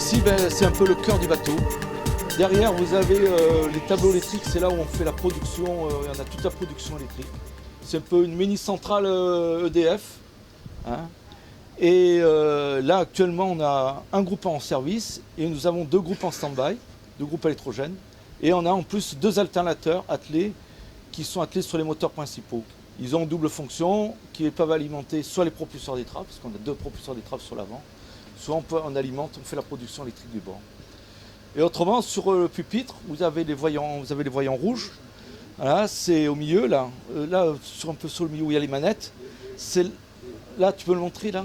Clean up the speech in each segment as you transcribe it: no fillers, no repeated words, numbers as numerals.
ici, c'est un peu le cœur du bateau. Derrière, vous avez les tableaux électriques, c'est là où on fait la production, on a toute la production électrique. C'est un peu une mini-centrale EDF. Hein. Et là, actuellement, on a un groupe en service et nous avons 2 groupes en stand-by, 2 groupes électrogènes. Et on a en plus 2 alternateurs attelés qui sont attelés sur les moteurs principaux. Ils ont double fonction, qui peuvent alimenter soit les propulseurs d'étrave, parce qu'on a 2 propulseurs d'étrave sur l'avant, soit on alimente, on fait la production électrique du bord. Et autrement, sur le pupitre, vous avez les voyants rouges. Voilà, c'est au milieu, là. Là, un peu sur le milieu où il y a les manettes. Là, tu peux le montrer, là?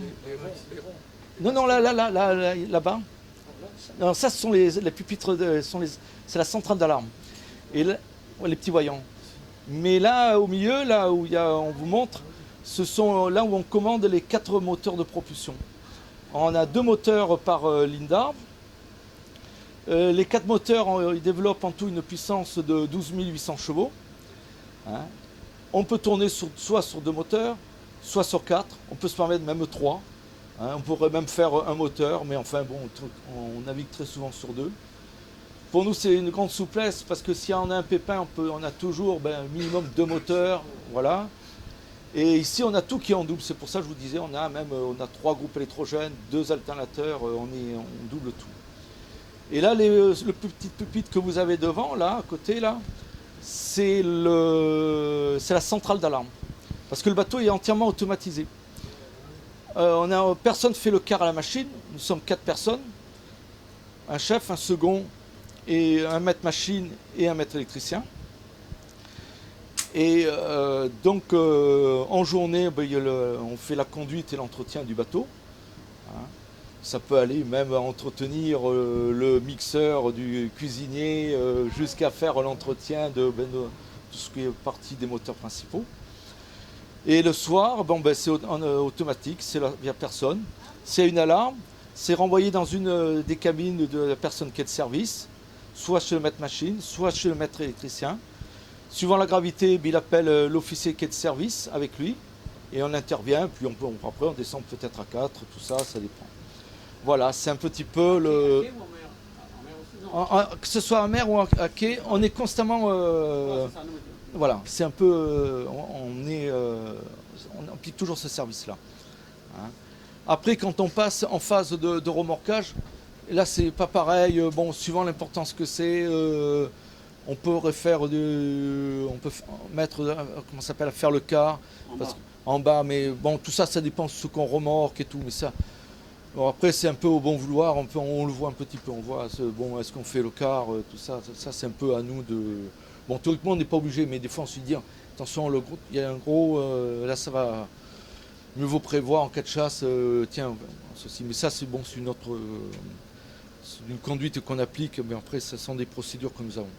Non, là-bas. Non, ça, ce sont les pupitres, c'est la centrale d'alarme. Et là, les petits voyants. Mais là, au milieu, là où on vous montre, ce sont là où on commande les 4 moteurs de propulsion. On a 2 moteurs par ligne d'arbre. Les 4 moteurs, ils développent en tout une puissance de 12 800 chevaux. Hein. On peut tourner soit sur 2 moteurs, soit sur 4. On peut se permettre même 3. Hein. On pourrait même faire un moteur, mais enfin bon, on navigue très souvent sur 2. Pour nous, c'est une grande souplesse parce que si on a un pépin, on a toujours minimum 2 moteurs. Voilà. Et ici, on a tout qui est en double. C'est pour ça que je vous disais, on a 3 groupes électrogènes, 2 alternateurs, on double tout. Et là, le petit pupitre que vous avez devant, là, à côté, là, c'est la centrale d'alarme. Parce que le bateau est entièrement automatisé. Personne ne fait le quart à la machine. Nous sommes 4 personnes. Un chef, un second, et un maître machine et un maître électricien. Et donc, en journée, on fait la conduite et l'entretien du bateau. Hein. Ça peut aller même à entretenir le mixeur du cuisinier jusqu'à faire l'entretien de tout ce qui est partie des moteurs principaux. Et le soir, c'est automatique, il n'y a personne. C'est une alarme, c'est renvoyé dans une des cabines de la personne qui est de service, soit chez le maître machine, soit chez le maître électricien. Suivant la gravité, il appelle l'officier qui est de service avec lui et on intervient, puis après on descend peut-être à 4, tout ça, ça dépend. Voilà, c'est un petit peu le... Que ce soit en mer ou à quai, on est constamment... voilà, c'est un peu... on pique toujours ce service-là. Hein. Après, quand on passe en phase de remorquage, là, c'est pas pareil. Suivant l'importance que c'est, on peut mettre, comment ça s'appelle, faire le quart en bas. Mais bon, tout ça, ça dépend de ce qu'on remorque et tout. Mais ça... Bon, après, c'est un peu au bon vouloir, on le voit un petit peu, on voit, est-ce qu'on fait le quart, tout ça, c'est un peu à nous de... Bon, tout le monde n'est pas obligé, mais des fois on se dit, attention, il y a un gros, là ça va, mieux vaut prévoir en cas de chasse, tiens, ceci, mais ça c'est bon, c'est une conduite qu'on applique, mais après, ce sont des procédures que nous avons.